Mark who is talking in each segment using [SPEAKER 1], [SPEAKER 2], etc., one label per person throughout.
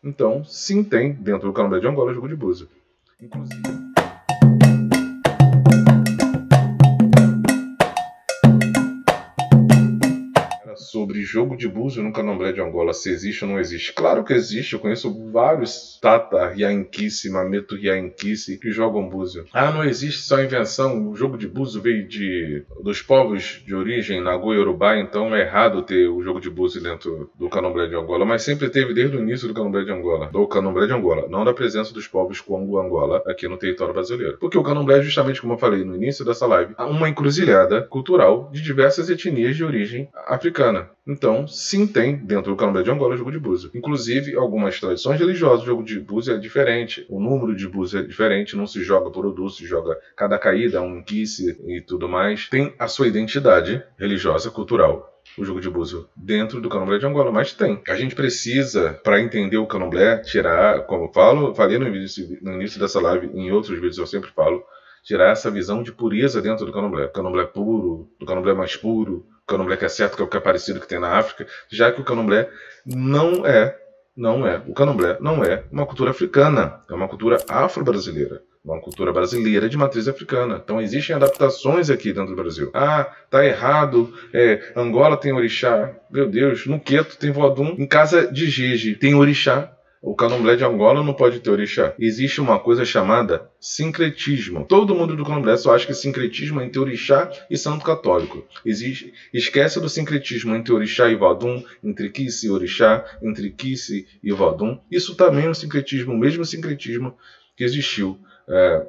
[SPEAKER 1] Então, sim, tem dentro do candomblé de Angola jogo de búzio. Inclusive... sobre jogo de búzio no candomblé de Angola, se existe ou não existe. Claro que existe, eu conheço vários Tata Riainquice, Mameto Riainquice que jogam búzio. Ah, não existe só invenção, o jogo de búzio veio dos povos de origem, Nagô e Yorubá, então é errado ter o jogo de búzio dentro do candomblé de Angola, mas sempre teve desde o início do candomblé de Angola, não da presença dos povos Congo-Angola aqui no território brasileiro. Porque o candomblé é justamente, como eu falei no início dessa live, uma encruzilhada cultural de diversas etnias de origem africana. Então, sim, tem dentro do candomblé de Angola jogo de búzio. Inclusive, algumas tradições religiosas, o jogo de búzio é diferente. O número de búzio é diferente, não se joga por Odu, se joga cada caída, um quice e tudo mais. Tem a sua identidade religiosa, cultural, o jogo de búzio dentro do candomblé de Angola, mas tem. A gente precisa, para entender o candomblé, tirar, como eu falei no início dessa live, em outros vídeos eu sempre falo, tirar essa visão de pureza dentro do candomblé. Candomblé puro, do candomblé mais puro, o candomblé que é certo, que é o que é parecido que tem na África, já que o candomblé o candomblé não é uma cultura africana, é uma cultura afro-brasileira, uma cultura brasileira de matriz africana. Então existem adaptações aqui dentro do Brasil. Ah, tá errado, Angola tem orixá, meu Deus, no Queto tem vodum, em casa de Gigi tem orixá. O candomblé de Angola não pode ter orixá. Existe uma coisa chamada sincretismo. Todo mundo do candomblé só acha que sincretismo é entre orixá e santo católico. Esquece do sincretismo entre orixá e vodum, entre quice e orixá, entre quice e vodum. Isso também é um sincretismo, o mesmo sincretismo que existiu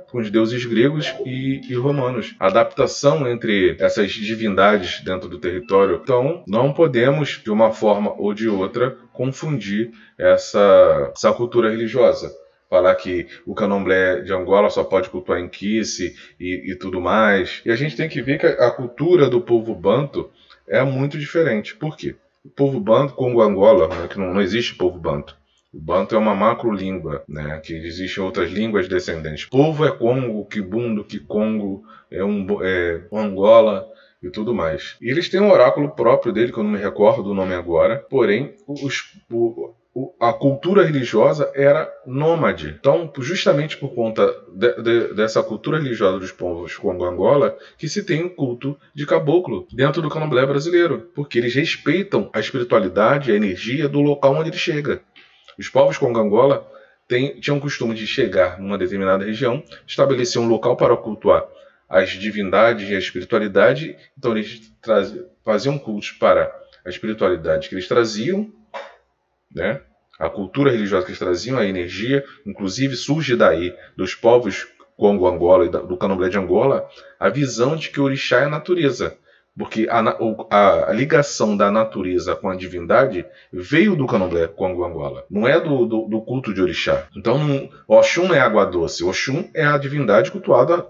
[SPEAKER 1] com os deuses gregos e romanos. A adaptação entre essas divindades dentro do território. Então, não podemos, de uma forma ou de outra, confundir essa cultura religiosa. Falar que o candomblé de Angola só pode cultuar em quice e tudo mais. E a gente tem que ver que a cultura do povo banto é muito diferente. Por quê? O povo banto, Congo-Angola, né, que não existe povo banto. O banto é uma macrolíngua, né, que existem outras línguas descendentes. O povo é Congo, Kibundo, Kikongo, Angola e tudo mais. E eles têm um oráculo próprio dele, que eu não me recordo o nome agora, porém a cultura religiosa era nômade. Então, justamente por conta dessa cultura religiosa dos povos Congo-Angola, que se tem um culto de caboclo dentro do candomblé brasileiro, porque eles respeitam a espiritualidade e a energia do local onde ele chega. Os povos Congo-Angola tinham o costume de chegar numa determinada região, estabelecer um local para cultuar as divindades e a espiritualidade. Então eles faziam cultos para a espiritualidade que eles traziam, né? A cultura religiosa que eles traziam, a energia, inclusive surge daí, dos povos Congo-Angola e do candomblé de Angola, a visão de que o orixá é a natureza. Porque a ligação da natureza com a divindade veio do candomblé Congo-Angola. Não é do culto de orixá. Então, Oxum não é água doce. Oxum é a divindade cultuada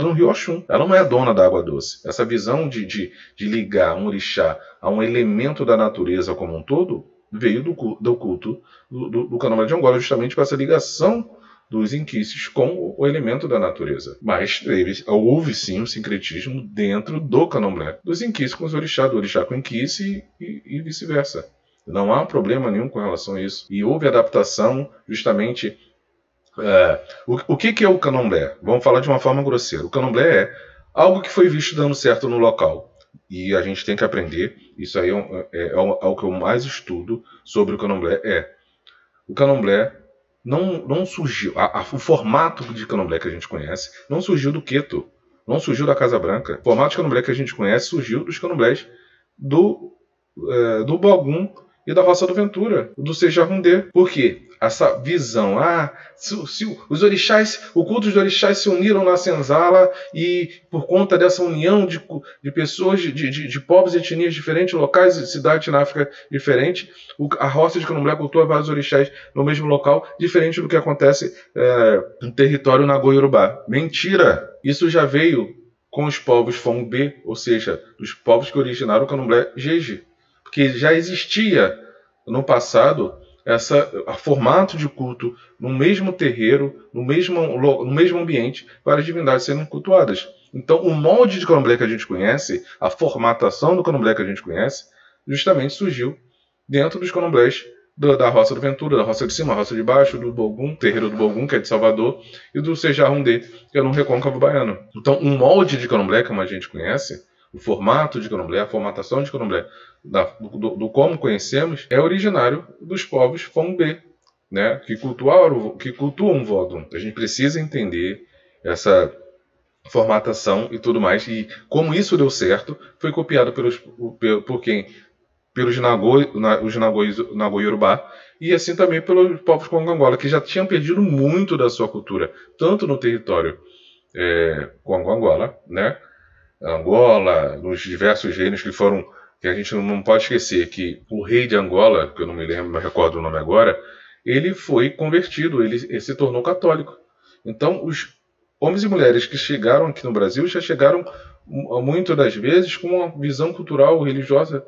[SPEAKER 1] no rio Oxum. Ela não é dona da água doce. Essa visão de ligar um orixá a um elemento da natureza como um todo veio do culto do candomblé de Angola, justamente com essa ligação dos inquices com o elemento da natureza. Mas houve sim um sincretismo dentro do candomblé, dos inquices com os orixá, do orixá com inquice e vice-versa. Não há problema nenhum com relação a isso. E houve adaptação justamente... O que é o candomblé? Vamos falar de uma forma grosseira. O candomblé é algo que foi visto dando certo no local. E a gente tem que aprender, isso aí é o que eu mais estudo sobre o candomblé. O candomblé não surgiu, o formato de candomblé que a gente conhece não surgiu do Queto, não surgiu da Casa Branca. O formato de candomblé que a gente conhece surgiu dos candomblés do Bogum e da Roça do Ventura, do Sejarrundê. Por quê? Essa visão, os orixás, o culto dos orixás se uniram na senzala e por conta dessa união de pessoas, de povos e etnias diferentes, locais e cidades na África diferentes, a roça de candomblé cultua vários orixás no mesmo local, diferente do que acontece no território Nagô-Yorubá. Mentira! Isso já veio com os povos Fong-B, ou seja, os povos que originaram o candomblé Jeje, porque já existia no passado formato de culto no mesmo terreiro, no mesmo ambiente, várias divindades sendo cultuadas. Então, o molde de candomblé que a gente conhece, a formatação do candomblé que a gente conhece, justamente surgiu dentro dos candomblés da Roça do Ventura, da Roça de Cima, da Roça de Baixo, do Bogum, terreiro do Bogum, que é de Salvador, e do Sejarrundê, que é no Recôncavo Baiano. Então, o molde de candomblé, como a gente conhece, o formato de candomblé, a formatação de candomblé, do como conhecemos, é originário dos povos Fombê, né, que cultuam o Vodun. A gente precisa entender essa formatação e tudo mais, e como isso deu certo, foi copiado por quem? Pelos Nagoi-Yorubá, e assim também pelos povos Congo-Angola, que já tinham perdido muito da sua cultura, tanto no território Congo-Angola, né? Angola, nos diversos reinos que a gente não pode esquecer que o rei de Angola, que eu não me recordo o nome agora, ele foi convertido, ele se tornou católico. Então, os homens e mulheres que chegaram aqui no Brasil já chegaram, muitas das vezes, com uma visão cultural religiosa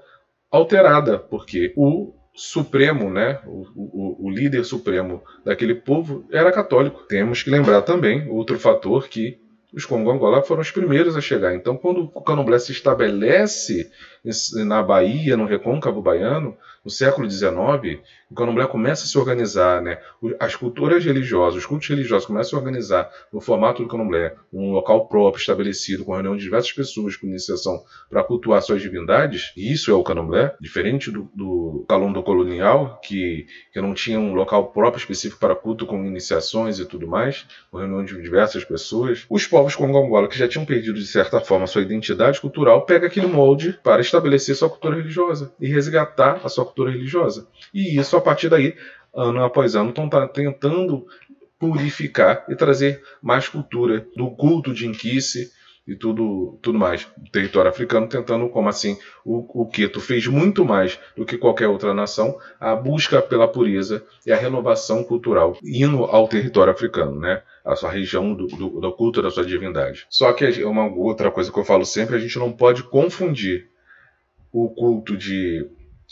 [SPEAKER 1] alterada, porque o supremo, né, o líder supremo daquele povo era católico. Temos que lembrar também outro fator, que os Congo-Angola foram os primeiros a chegar. Então, quando o candomblé se estabelece na Bahia, no Recôncavo Baiano, no século XIX, o candomblé começa a se organizar, né? As culturas religiosas, os cultos religiosos começam a se organizar no formato do candomblé, um local próprio, estabelecido, com reunião de diversas pessoas com iniciação para cultuar suas divindades, e isso é o candomblé, diferente do calombo colonial, que não tinha um local próprio específico para culto, com iniciações e tudo mais, com reunião de diversas pessoas. Os povos Congo-Angola, que já tinham perdido, de certa forma, sua identidade cultural, pega aquele molde para estabelecer sua cultura religiosa e resgatar a sua cultura religiosa. E isso, a partir daí, ano após ano, estão tentando purificar e trazer mais cultura do culto de Nkice e tudo mais. O território africano tentando, como assim, o Queto fez muito mais do que qualquer outra nação, a busca pela pureza e a renovação cultural, indo ao território africano, né? A sua região do culto da sua divindade. Só que uma outra coisa que eu falo sempre, a gente não pode confundir o culto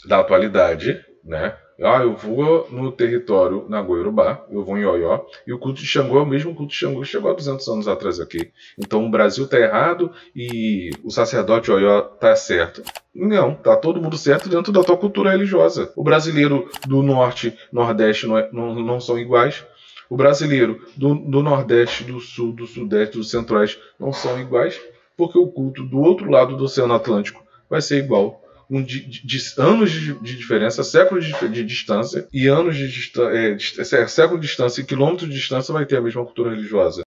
[SPEAKER 1] da atualidade, né? Eu vou no território Nagoi-Yorubá, eu vou em Oió, e o culto de Xangô é o mesmo culto de Xangô que chegou há 200 anos atrás aqui. Então o Brasil está errado e o sacerdote Oió está certo. Não, tá todo mundo certo dentro da tua cultura religiosa. O brasileiro do norte, nordeste não são iguais. O brasileiro do nordeste, do sul, do sudeste, do centro-oeste não são iguais, porque o culto do outro lado do Oceano Atlântico vai ser igual. Anos de diferença, séculos de distância, e século de distância e quilômetros de distância vai ter a mesma cultura religiosa.